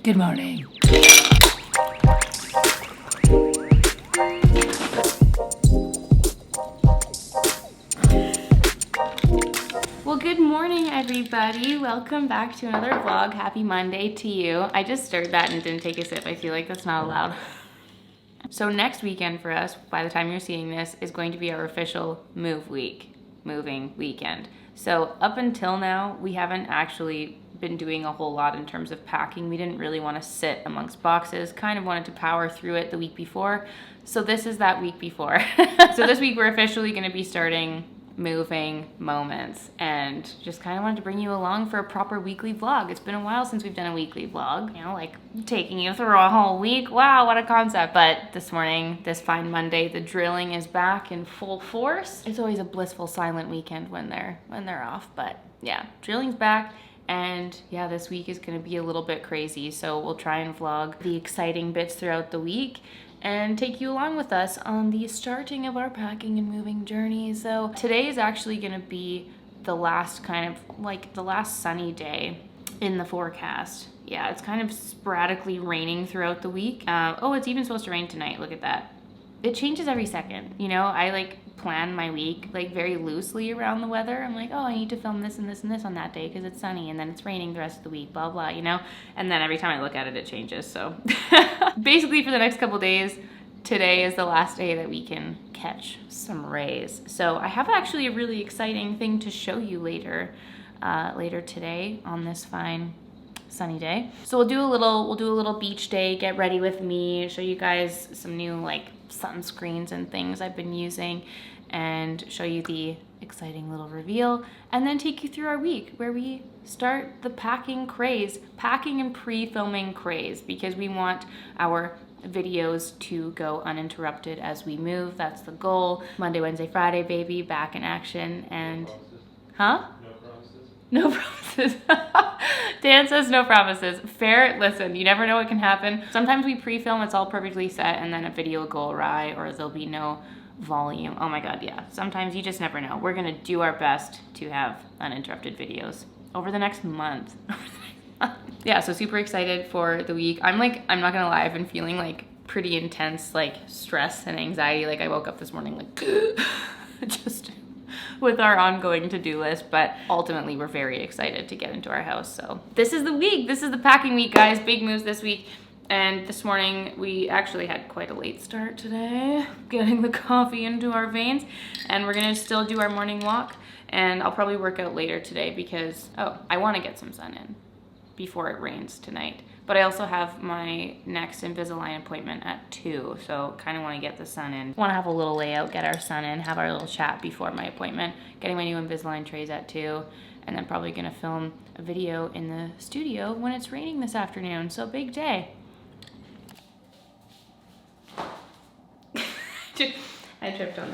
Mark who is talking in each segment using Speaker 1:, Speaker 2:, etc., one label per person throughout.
Speaker 1: Good morning. Well, good morning, everybody. Welcome back to another vlog. Happy Monday to you. I just stirred that and didn't take a sip. I feel like that's not allowed. So next weekend for us, by the time you're seeing this, is going to be our official moving weekend. So up until now, we haven't actually been doing a whole lot in terms of packing. We didn't really want to sit amongst boxes, kind of wanted to power through it the week before. So this is that week before. So this week we're officially going to be starting moving moments, and just kind of wanted to bring you along for a proper weekly vlog. It's been a while since we've done a weekly vlog, you know, like taking you through a whole week. Wow, what a concept. But this morning, this fine Monday, the drilling is back in full force. It's always a blissful silent weekend when they're off, but yeah, drilling's back. And yeah, this week is gonna be a little bit crazy, so we'll try and vlog the exciting bits throughout the week and take you along with us on the starting of our packing and moving journey. So today is actually gonna be the last the last sunny day in the forecast. Yeah, it's kind of sporadically raining throughout the week. Oh, it's even supposed to rain tonight, look at that. It changes every second, you know? I plan my week very loosely around the weather. I'm like, oh, I need to film this and this and this on that day because it's sunny, and then it's raining the rest of the week, blah blah, you know? And then every time I look at it, it changes. So basically for the next couple days, today is the last day that we can catch some rays. So I have actually a really exciting thing to show you later today on this fine sunny day. So we'll do a little beach day, get ready with me, show you guys some new sunscreens and things I've been using, and show you the exciting little reveal, and then take you through our week where we start the packing and pre-filming craze, because we want our videos to go uninterrupted as we move. That's the goal. Monday, Wednesday, Friday, baby, back in action. And huh? No promises. Dan says no promises. Fair. Listen, you never know what can happen. Sometimes we pre-film, it's all perfectly set, and then a video will go awry, or there'll be no volume. Oh my god, yeah. Sometimes you just never know. We're gonna do our best to have uninterrupted videos over the next month. Yeah, so super excited for the week. I'm not gonna lie, I've been feeling pretty intense stress and anxiety. I woke up this morning just with our ongoing to-do list, but ultimately we're very excited to get into our house. So this is the week. This is the packing week, guys. Big moves this week. And this morning we actually had quite a late start today, getting the coffee into our veins, and we're gonna still do our morning walk, and I'll probably work out later today because, I wanna get some sun in before it rains tonight. But I also have my next Invisalign appointment at 2, so kind of want to get the sun in. Want to have a little layout, get our sun in, have our little chat before my appointment, getting my new Invisalign trays at 2, and then probably going to film a video in the studio when it's raining this afternoon, so big day. I tripped on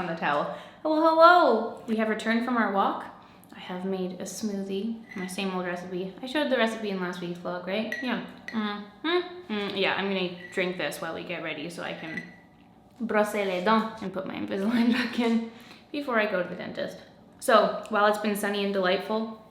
Speaker 1: the towel. Hello! We have returned from our walk. I have made a smoothie, my same old recipe. I showed the recipe in last week's vlog, right? Yeah. Yeah, I'm gonna drink this while we get ready so I can brosser les dents and put my Invisalign back in before I go to the dentist. So, while it's been sunny and delightful,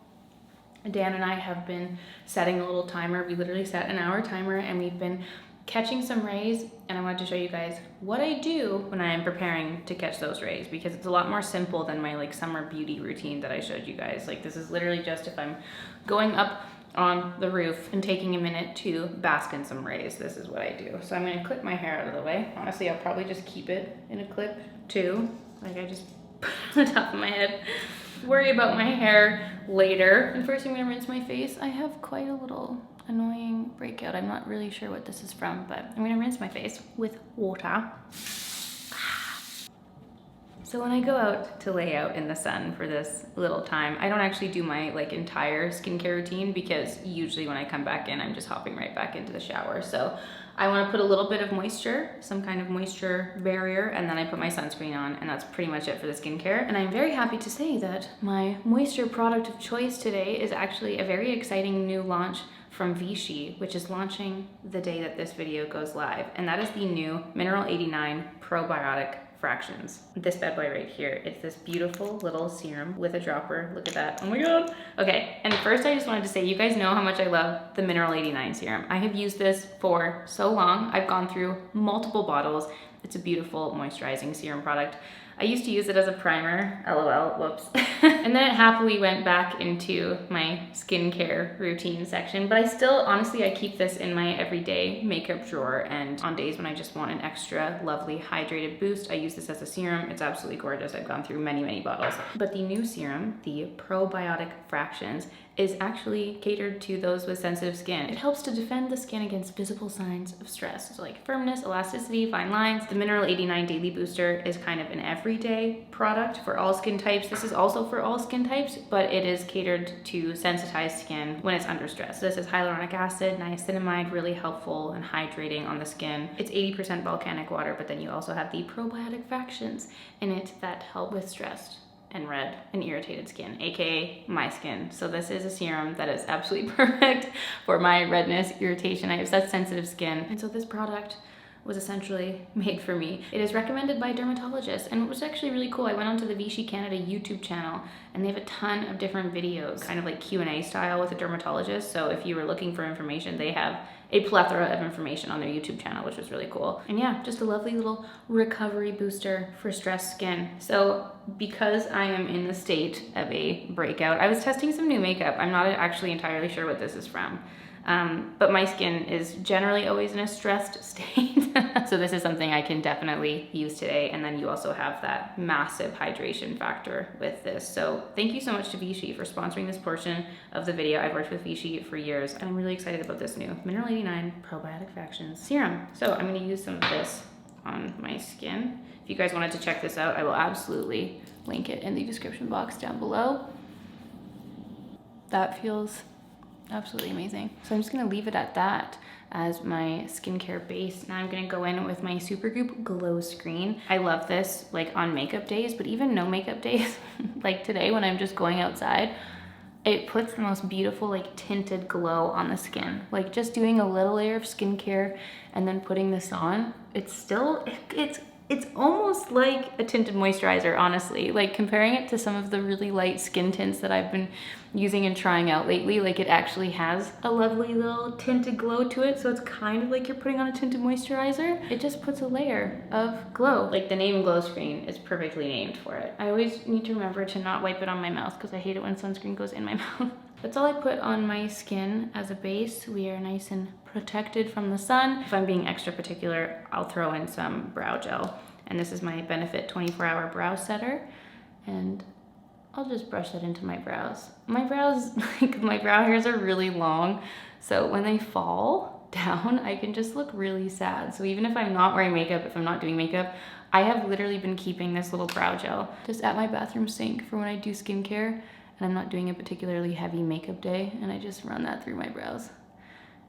Speaker 1: Dan and I have been setting a little timer. We literally set an hour timer, and we've been catching some rays, and I wanted to show you guys what I do when I am preparing to catch those rays, because it's a lot more simple than my summer beauty routine that I showed you guys. This is literally just if I'm going up on the roof and taking a minute to bask in some rays, this is what I do. So I'm gonna clip my hair out of the way. Honestly, I'll probably just keep it in a clip too. I just put it on the top of my head. Worry about my hair later. And first I'm gonna rinse my face. I have quite a little annoying breakout. I'm not really sure what this is from, but I'm gonna rinse my face with water. So when I go out to lay out in the sun for this little time, I don't actually do my entire skincare routine, because usually when I come back in, I'm just hopping right back into the shower. So I want to put a little bit of moisture, some kind of moisture barrier, and then I put my sunscreen on, and that's pretty much it for the skincare. And I'm very happy to say that my moisture product of choice today is actually a very exciting new launch from Vichy, which is launching the day that this video goes live, and that is the new Mineral 89 Probiotic Fractions. This bad boy right here, it's this beautiful little serum with a dropper. Look at that, oh my God. Okay, and first I just wanted to say, you guys know how much I love the Mineral 89 serum. I have used this for so long. I've gone through multiple bottles. It's a beautiful moisturizing serum product. I used to use it as a primer, LOL, whoops. And then it happily went back into my skincare routine section, but I still, honestly, I keep this in my everyday makeup drawer, and on days when I just want an extra lovely hydrated boost, I use this as a serum. It's absolutely gorgeous. I've gone through many, many bottles. But the new serum, the Probiotic Fractions, is actually catered to those with sensitive skin. It helps to defend the skin against visible signs of stress, so like firmness, elasticity, fine lines. The Mineral 89 Daily Booster is kind of an everyday product for all skin types. This is also for all skin types, but it is catered to sensitized skin when it's under stress. This is hyaluronic acid, niacinamide, really helpful and hydrating on the skin. It's 80% volcanic water, but then you also have the Probiotic Fractions in it that help with stress and red and irritated skin, aka my skin. So this is a serum that is absolutely perfect for my redness, irritation. I have such sensitive skin, and so this product was essentially made for me. It is recommended by dermatologists, and it was actually really cool. I went onto the Vichy Canada YouTube channel, and they have a ton of different videos, kind of like Q&A style with a dermatologist. So if you were looking for information, they have a plethora of information on their YouTube channel, which was really cool. And yeah, just a lovely little recovery booster for stressed skin. So because I am in the state of a breakout, I was testing some new makeup. I'm not actually entirely sure what this is from. But my skin is generally always in a stressed state. So this is something I can definitely use today. And then you also have that massive hydration factor with this. So thank you so much to Vichy for sponsoring this portion of the video. I've worked with Vichy for years, and I'm really excited about this new Mineral 89 Probiotic Fractions serum. So I'm gonna use some of this on my skin. If you guys wanted to check this out, I will absolutely link it in the description box down below. That feels absolutely amazing. So I'm just gonna leave it at that as my skincare base. Now I'm gonna go in with my Supergoop Glow Screen. I love this like on makeup days, but even no makeup days, like today when I'm just going outside, it puts the most beautiful like tinted glow on the skin. Like just doing a little layer of skincare and then putting this on, it's still, it's almost like a tinted moisturizer, honestly. Like comparing it to some of the really light skin tints that I've been using and trying out lately, like it actually has a lovely little tinted glow to it. So it's kind of like you're putting on a tinted moisturizer. It just puts a layer of glow. Like the name Glow Screen is perfectly named for it. I always need to remember to not wipe it on my mouth because I hate it when sunscreen goes in my mouth. That's all I put on my skin as a base. We are nice and protected from the sun. If I'm being extra particular, I'll throw in some brow gel. And this is my Benefit 24-Hour Brow Setter. And I'll just brush that into my brows. My brows, like my brow hairs are really long. So when they fall down, I can just look really sad. So even if I'm not wearing makeup, if I'm not doing makeup, I have literally been keeping this little brow gel just at my bathroom sink for when I do skincare and I'm not doing a particularly heavy makeup day, and I just run that through my brows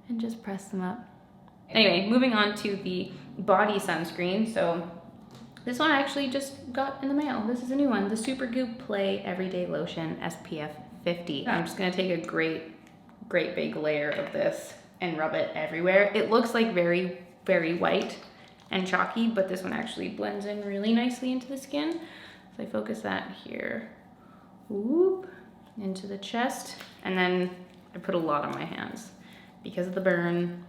Speaker 1: and just press them up. Anyway, moving on to the body sunscreen. So this one I actually just got in the mail. This is a new one, the Supergoop Play Everyday Lotion SPF 50. I'm just gonna take a great big layer of this and rub it everywhere. It looks like very, very white and chalky, but this one actually blends in really nicely into the skin. So I focus that here, whoop, into the chest, and then I put a lot on my hands because of the burn.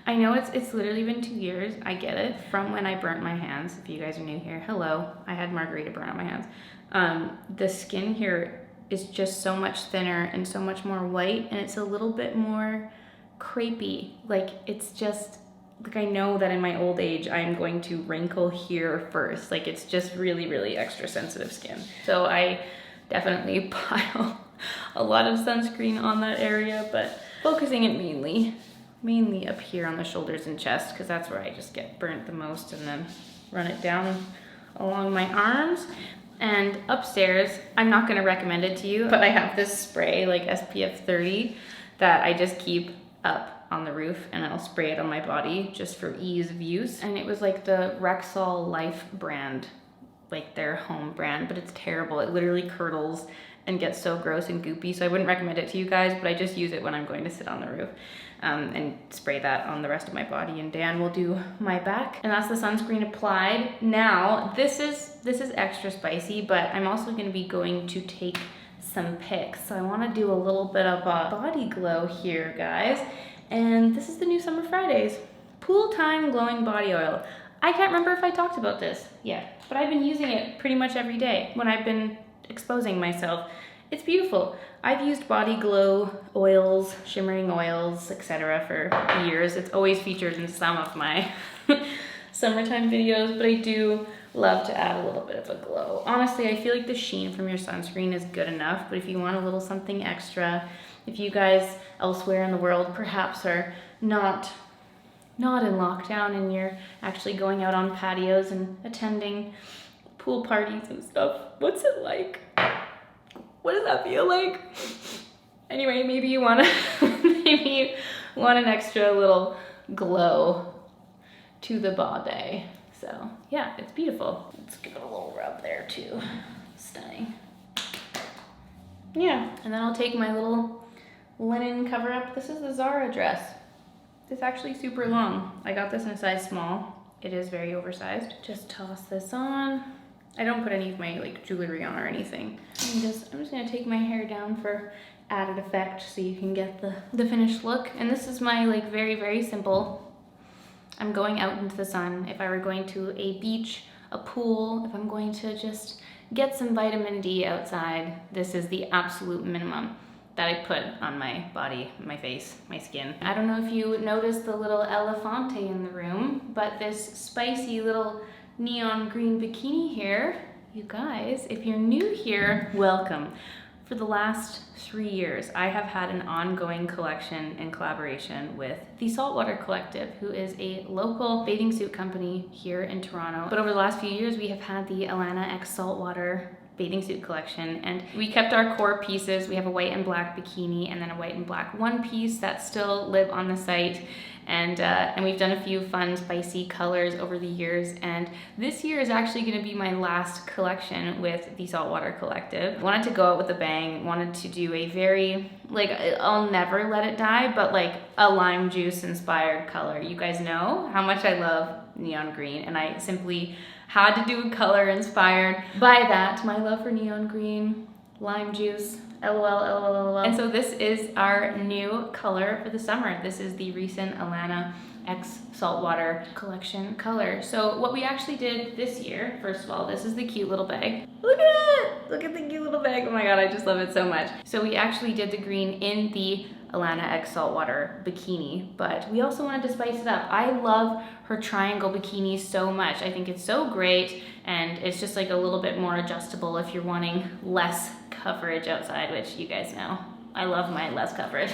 Speaker 1: I know it's literally been 2 years, I get it, from when I burnt my hands. If you guys are new here, hello, I had margarita burn on my hands. The skin here is just so much thinner and so much more white, and it's a little bit more crepey. Like it's just, like I know that in my old age, I'm going to wrinkle here first. Like it's just really, really extra sensitive skin. So I definitely pile a lot of sunscreen on that area, but focusing it mainly up here on the shoulders and chest, because that's where I just get burnt the most, and then run it down along my arms. And upstairs, I'm not gonna recommend it to you, but I have this spray, like SPF 30, that I just keep up on the roof, and I'll spray it on my body just for ease of use. And it was like the Rexall Life brand, like their home brand, but it's terrible. It literally curdles and gets so gross and goopy, so I wouldn't recommend it to you guys, but I just use it when I'm going to sit on the roof. and spray that on the rest of my body, and Dan will do my back. And that's the sunscreen applied. Now, this is extra spicy, but I'm also gonna be going to take some pics. So I wanna do a little bit of a body glow here, guys. And this is the new Summer Fridays Pool Time Glowing Body Oil. I can't remember if I talked about this yet, but I've been using it pretty much every day when I've been exposing myself. It's beautiful. I've used body glow oils, shimmering oils, etc. for years. It's always featured in some of my summertime videos, but I do love to add a little bit of a glow. Honestly, I feel like the sheen from your sunscreen is good enough, but if you want a little something extra, if you guys elsewhere in the world perhaps are not in lockdown and you're actually going out on patios and attending pool parties and stuff, what's it like? What does that feel like? Anyway, maybe you want an extra little glow to the body. So yeah, it's beautiful. Let's give it a little rub there too. Stunning. Yeah, and then I'll take my little linen cover up. This is the Zara dress. It's actually super long. I got this in a size small. It is very oversized. Just toss this on. I don't put any of my like jewelry on or anything. I'm just gonna take my hair down for added effect so you can get the finished look. And this is my like very, very simple. I'm going out into the sun. If I were going to a beach, a pool, if I'm going to just get some vitamin D outside, this is the absolute minimum that I put on my body, my face, my skin. I don't know if you noticed the little elefante in the room, but this spicy little neon green bikini here, you guys, if you're new here, welcome. For the last 3 years, I have had an ongoing collection in collaboration with the Saltwater Collective, who is a local bathing suit company here in Toronto. But over the last few years, we have had the Alana X Saltwater bathing suit collection, and we kept our core pieces. We have a white and black bikini and then a white and black one piece that still live on the site. And we've done a few fun, spicy colors over the years. And this year is actually gonna be my last collection with the Saltwater Collective. Wanted to go out with a bang, wanted to do a very, like, I'll never let it die, but like a lime juice inspired color. You guys know how much I love neon green, and I simply had to do a color inspired by that, my love for neon green, lime juice, LOL, LOL, LOL. And so this is our new color for the summer. This is the recent Alana X Saltwater collection color. So what we actually did this year, first of all, this is the cute little bag. Look at it! Look at the cute little bag. Oh my God, I just love it so much. So we actually did the green in the Alana X Saltwater bikini, but we also wanted to spice it up. I love her triangle bikini so much. I think it's so great, and it's just like a little bit more adjustable if you're wanting less coverage outside, which you guys know. I love my less coverage.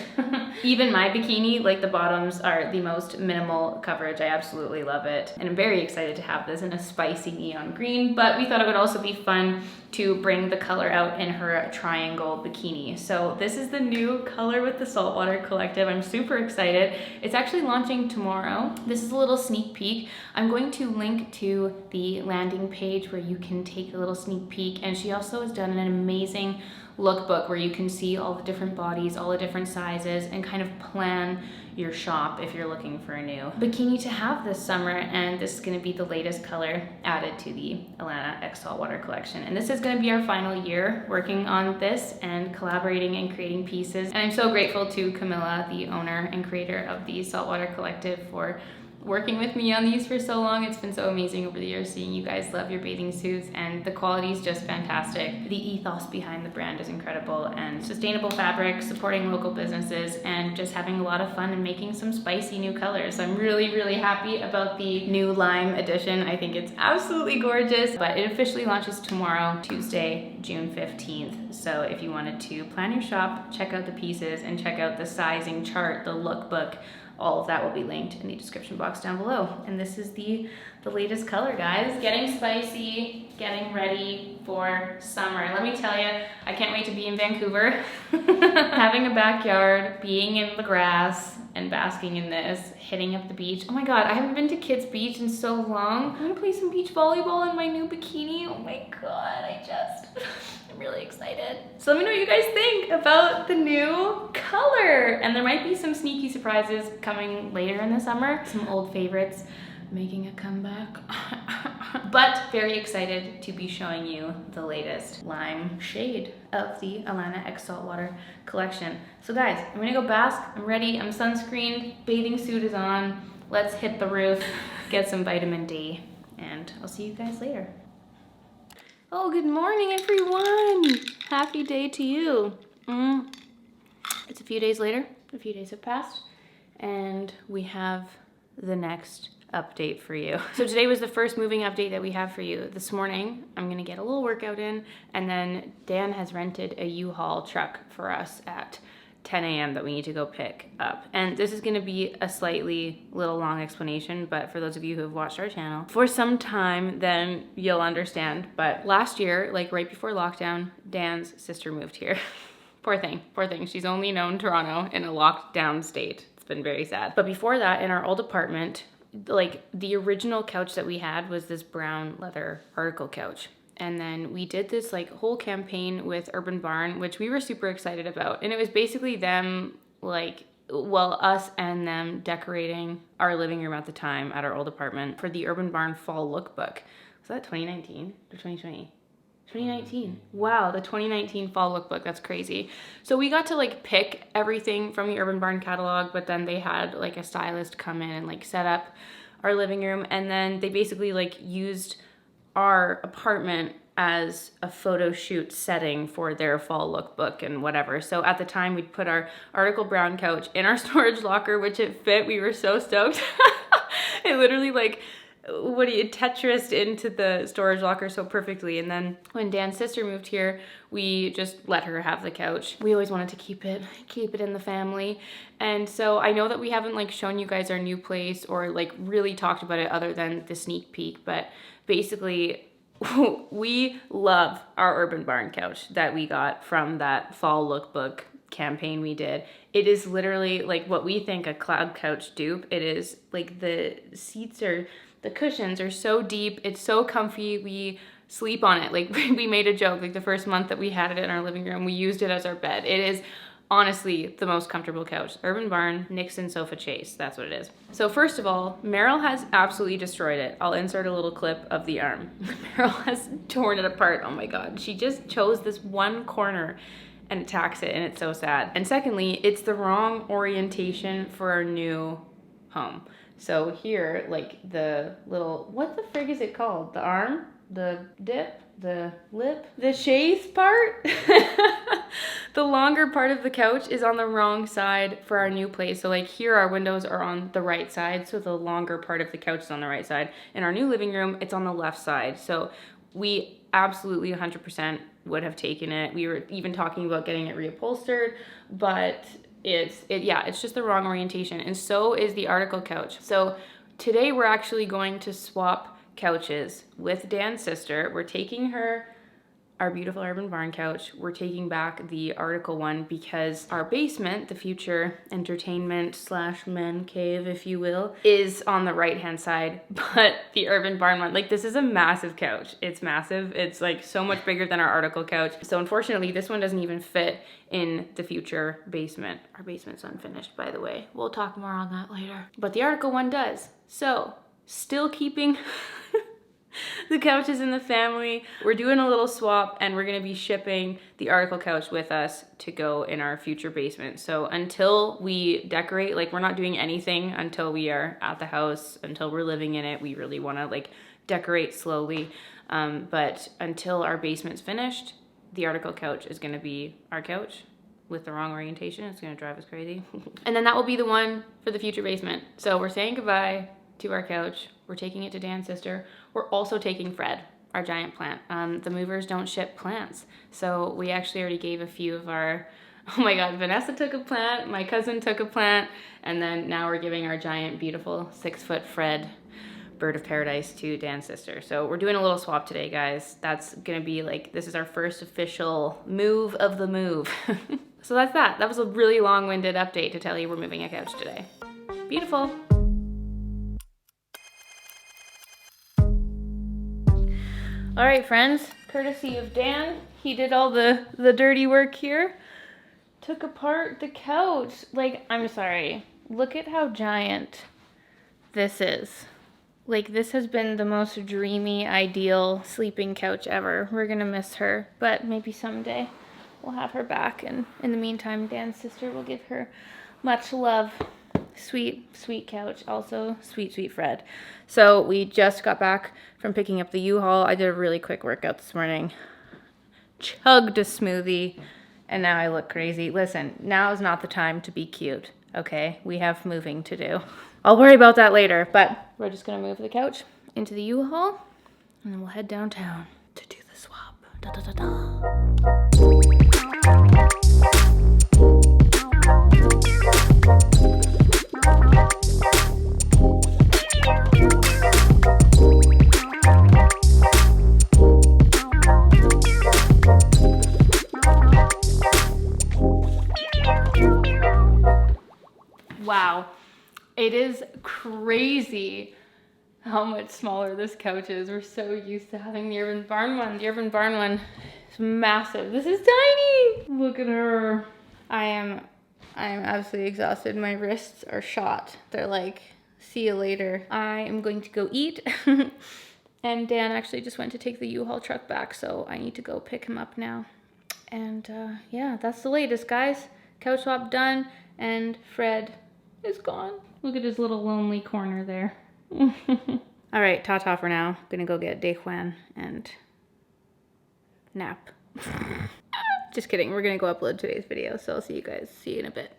Speaker 1: Even my bikini, like the bottoms are the most minimal coverage. I absolutely love it. And I'm very excited to have this in a spicy neon green, but we thought it would also be fun to bring the color out in her triangle bikini. So this is the new color with the Saltwater Collective. I'm super excited. It's actually launching tomorrow. This is a little sneak peek. I'm going to link to the landing page where you can take a little sneak peek. And she also has done an amazing lookbook where you can see all the different bodies, all the different sizes, and kind of plan your shop if you're looking for a new bikini to have this summer. And this is going to be the latest color added to the Alana X Saltwater collection. And this is going to be our final year working on this and collaborating and creating pieces. And I'm so grateful to Camilla, the owner and creator of the Saltwater Collective, for working with me on these for so long. It's been so amazing over the years seeing you guys love your bathing suits, and the quality is just fantastic. The ethos behind the brand is incredible, and sustainable fabric, supporting local businesses, and just having a lot of fun and making some spicy new colors. I'm really, really happy about the new lime edition. I think it's absolutely gorgeous, but it officially launches tomorrow, Tuesday, June 15th. So if you wanted to plan your shop, check out the pieces, and check out the sizing chart, the lookbook, all of that will be linked in the description box down below. And this is the latest color, guys. Getting spicy, getting ready for summer. Let me tell you, I can't wait to be in Vancouver. Having a backyard, being in the grass, and basking in this, hitting up the beach. Oh my God, I haven't been to Kids Beach in so long. I'm gonna play some beach volleyball in my new bikini. Oh my God, I'm really excited. So let me know what you guys think about the new color. And there might be some sneaky surprises coming later in the summer. Some old favorites making a comeback. But very excited to be showing you the latest lime shade of the Alana X Saltwater collection. So guys, I'm gonna go bask. I'm ready, I'm sunscreened, bathing suit is on. Let's hit the roof, get some vitamin D, and I'll see you guys later. Oh, good morning, everyone. Happy day to you. It's a few days later, a few days have passed, and we have the next update for you. So today was the first moving update that we have for you. This morning, I'm gonna get a little workout in, and then Dan has rented a U-Haul truck for us at 10 a.m. that we need to go pick up. And this is gonna be a slightly little long explanation, but for those of you who have watched our channel for some time, then you'll understand. But last year, like right before lockdown, Dan's sister moved here. Poor thing, poor thing. She's only known Toronto in a locked down state. It's been very sad. But before that, in our old apartment, like the original couch that we had was this brown leather article couch. And then we did this like whole campaign with Urban Barn, which we were super excited about. And it was basically them like, well, us and them decorating our living room at the time at our old apartment for the Urban Barn fall lookbook. Was that 2019 or 2020? 2019. Wow, the 2019 fall lookbook. That's crazy. So we got to like pick everything from the Urban Barn catalog, but then they had like a stylist come in and like set up our living room. And then they basically like used our apartment as a photo shoot setting for their fall lookbook and whatever. So at the time we'd put our article brown couch in our storage locker, which it fit. We were so stoked. It literally like, what do you Tetrised into the storage locker so perfectly. And then when Dan's sister moved here, we just let her have the couch. We always wanted to keep it in the family. And so I know that we haven't like shown you guys our new place or like really talked about it other than the sneak peek, but basically we love our Urban Barn couch that we got from that fall lookbook campaign we did. It is literally like what we think a cloud couch dupe. It is like the cushions are so deep, it's so comfy, we sleep on it. Like we made a joke, like the first month that we had it in our living room, we used it as our bed. It is honestly the most comfortable couch. Urban Barn Nixon Sofa Chase, that's what it is. So first of all, Meryl has absolutely destroyed it. I'll insert a little clip of the arm. Meryl has torn it apart, oh my God. She just chose this one corner and attacks it, and it's so sad. And secondly, it's the wrong orientation for our new home. So here, like the little, what the frig is it called? The arm, the dip, the lip, the chaise part? The longer part of the couch is on the wrong side for our new place. So like here, our windows are on the right side. So the longer part of the couch is on the right side. In our new living room, it's on the left side. So we absolutely 100% would have taken it. We were even talking about getting it reupholstered, but it's just the wrong orientation. And so is the article couch. So today we're actually going to swap couches with Dan's sister. We're taking her our beautiful Urban Barn couch. We're taking back the article one because our basement, the future entertainment / men cave, if you will, is on the right-hand side, but the Urban Barn one, like this is a massive couch. It's massive. It's like so much bigger than our article couch. So unfortunately, this one doesn't even fit in the future basement. Our basement's unfinished, by the way. We'll talk more on that later. But the article one does. So still keeping the couches in the family. We're doing a little swap and we're gonna be shipping the article couch with us to go in our future basement. So until we decorate, like we're not doing anything until we are at the house, until we're living in it. We really wanna like decorate slowly. But until our basement's finished, the article couch is gonna be our couch with the wrong orientation. It's gonna drive us crazy. And then that will be the one for the future basement. So we're saying goodbye to our couch. We're taking it to Dan's sister. We're also taking Fred, our giant plant. The movers don't ship plants. So we actually already gave a few of our, oh my God, Vanessa took a plant, my cousin took a plant, and then now we're giving our giant, beautiful 6-foot Fred, bird of paradise, to Dan's sister. So we're doing a little swap today, guys. That's gonna be like, this is our first official move of the move. So that's that. That was a really long-winded update to tell you we're moving a couch today. Beautiful. All right, friends, courtesy of Dan. He did all the dirty work here. Took apart the couch. Like, I'm sorry. Look at how giant this is. Like, this has been the most dreamy, ideal sleeping couch ever. We're gonna miss her, but maybe someday we'll have her back. And in the meantime, Dan's sister will give her much love. Sweet, sweet couch. Also, sweet, sweet Fred. So we just got back from picking up the U-Haul. I did a really quick workout this morning. Chugged a smoothie, and now I look crazy. Listen, now is not the time to be cute, okay? We have moving to do. I'll worry about that later, but we're just gonna move the couch into the U-Haul, and then we'll head downtown to do the swap. Da, da, da, da. Wow, it is crazy how much smaller this couch is. We're so used to having the Urban Barn one. The Urban Barn one is massive. This is tiny. Look at her. I am absolutely exhausted. My wrists are shot. They're like, see you later. I am going to go eat. And Dan actually just went to take the U-Haul truck back, so I need to go pick him up now. And yeah, that's the latest, guys. Couch swap done, and Fred is gone. Look at his little lonely corner there. All right, ta-ta for now. Gonna go get Dejan and nap. Just kidding, we're gonna go upload today's video, so I'll see you in a bit.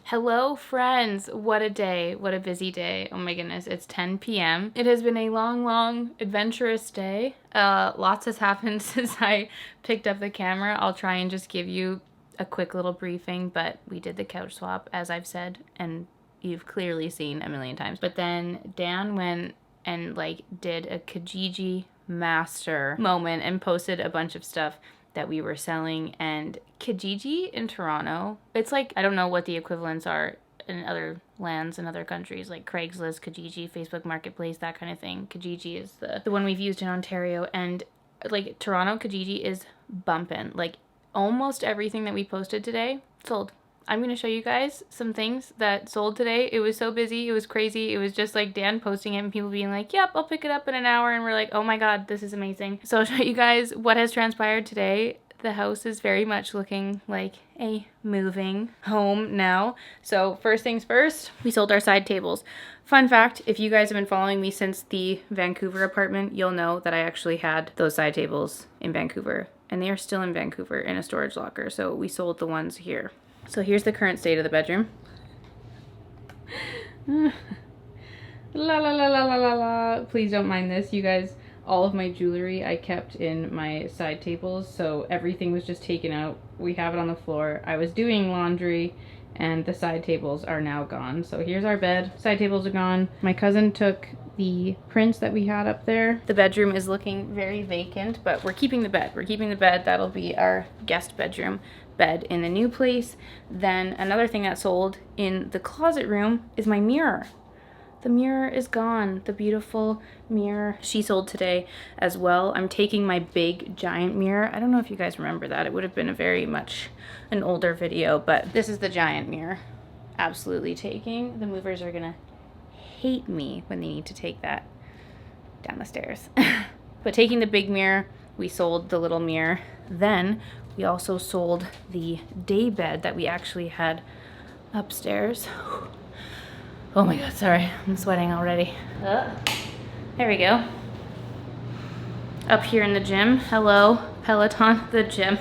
Speaker 1: Hello friends, what a day, what a busy day. Oh my goodness, it's 10 p.m. It has been a long, adventurous day. Lots has happened since I picked up the camera. I'll try and just give you a quick little briefing, but we did the couch swap, as I've said, and you've clearly seen a million times. But then Dan went and like did a Kijiji master moment and posted a bunch of stuff that we were selling. And Kijiji in Toronto, it's like, I don't know what the equivalents are in other lands and other countries, like Craigslist, Kijiji, Facebook Marketplace, that kind of thing. Kijiji is the one we've used in Ontario, and like Toronto Kijiji is bumping. Like almost everything that we posted today sold. I'm going to show you guys some things that sold today. It was so busy. It was crazy. It was just like Dan posting it and people being like, yep, I'll pick it up in an hour. And we're like, oh my God, this is amazing. So I'll show you guys what has transpired today. The house is very much looking like a moving home now. So first things first, we sold our side tables. Fun fact, if you guys have been following me since the Vancouver apartment, you'll know that I actually had those side tables in Vancouver. And they are still in Vancouver in a storage locker. So we sold the ones here. So here's the current state of the bedroom. La la la la la la la. Please don't mind this, you guys. All of my jewelry I kept in my side tables, so everything was just taken out. We have it on the floor. I was doing laundry and the side tables are now gone. So here's our bed. Side tables are gone. My cousin took the prints that we had up there. The bedroom is looking very vacant, but we're keeping the bed. We're keeping the bed. That'll be our guest bedroom bed in the new place. Then another thing that sold in the closet room is my mirror. The mirror is gone. The beautiful mirror. She sold today as well. I'm taking my big giant mirror. I don't know if you guys remember that. It would have been a very much an older video, but this is the giant mirror. Absolutely taking. The movers are gonna hate me when they need to take that down the stairs. But taking the big mirror, we sold the little mirror. Then we also sold the day bed that we actually had upstairs. Oh my God, sorry, I'm sweating already. There we go. Up here in the gym. Hello, Peloton, the gym.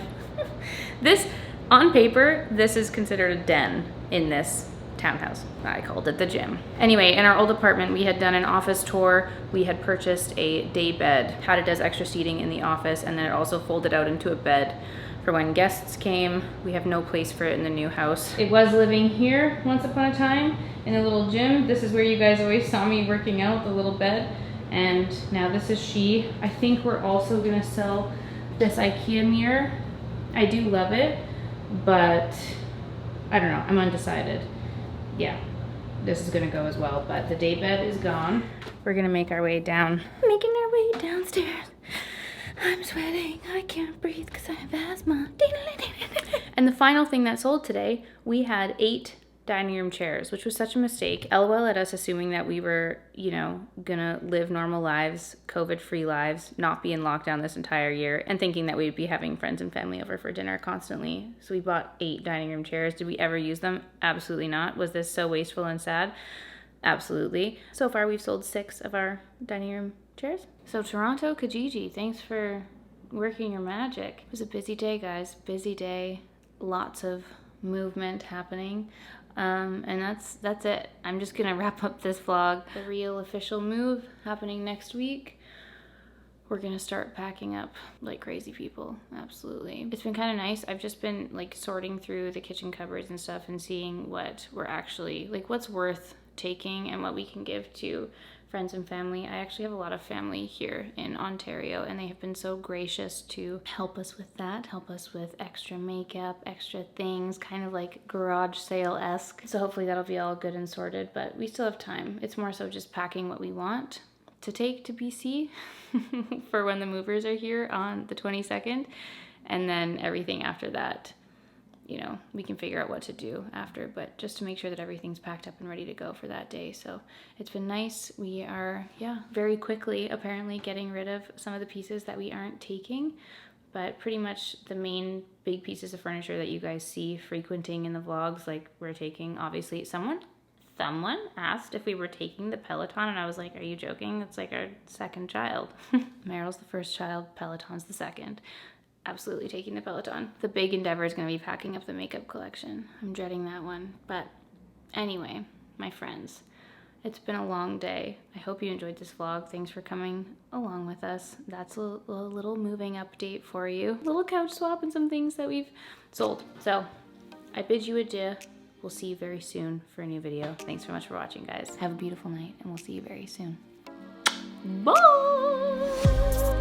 Speaker 1: This, on paper, this is considered a den in this townhouse. I called it the gym. Anyway, in our old apartment, we had done an office tour. We had purchased a day bed, had it as extra seating in the office, and then it also folded out into a bed for when guests came. We have no place for it in the new house. It was living here once upon a time in a little gym. This is where you guys always saw me working out, the little bed. And now this is she. I think we're also gonna sell this IKEA mirror. I do love it, but I don't know, I'm undecided. Yeah, this is gonna go as well, but the day bed is gone. We're gonna make our way down. Making our way downstairs. I'm sweating, I can't breathe because I have asthma. And the final thing that sold today, we had 8 dining room chairs, which was such a mistake. LOL at us assuming that we were, you know, gonna live normal lives, COVID-free lives, not be in lockdown this entire year, and thinking that we'd be having friends and family over for dinner constantly. So we bought 8 dining room chairs. Did we ever use them? Absolutely not. Was this so wasteful and sad? Absolutely. So far, we've sold 6 of our dining room chairs. So Toronto Kijiji, thanks for working your magic. It was a busy day, guys. Busy day. Lots of movement happening. And that's it. I'm just gonna wrap up this vlog. The real official move happening next week. We're gonna start packing up like crazy people. Absolutely. It's been kind of nice. I've just been like sorting through the kitchen cupboards and stuff and seeing what we're actually, like what's worth taking and what we can give to friends and family. I actually have a lot of family here in Ontario, and they have been so gracious to help us with that, help us with extra makeup, extra things, kind of like garage sale-esque. So hopefully that'll be all good and sorted, but we still have time. It's more so just packing what we want to take to BC for when the movers are here on the 22nd, and then everything after that, you know, we can figure out what to do after, but just to make sure that everything's packed up and ready to go for that day. So it's been nice. We are, very quickly apparently getting rid of some of the pieces that we aren't taking, but pretty much the main big pieces of furniture that you guys see frequenting in the vlogs, like we're taking, obviously, someone asked if we were taking the Peloton, and I was like, are you joking? It's like our second child. Meryl's the first child, Peloton's the second. Absolutely taking the Peloton. The big endeavor is going to be packing up the makeup collection. I'm dreading that one. But anyway, my friends, it's been a long day. I hope you enjoyed this vlog. Thanks for coming along with us. That's a little moving update for you. A little couch swap and some things that we've sold. So I bid you adieu. We'll see you very soon for a new video. Thanks so much for watching, guys. Have a beautiful night, and we'll see you very soon. Bye!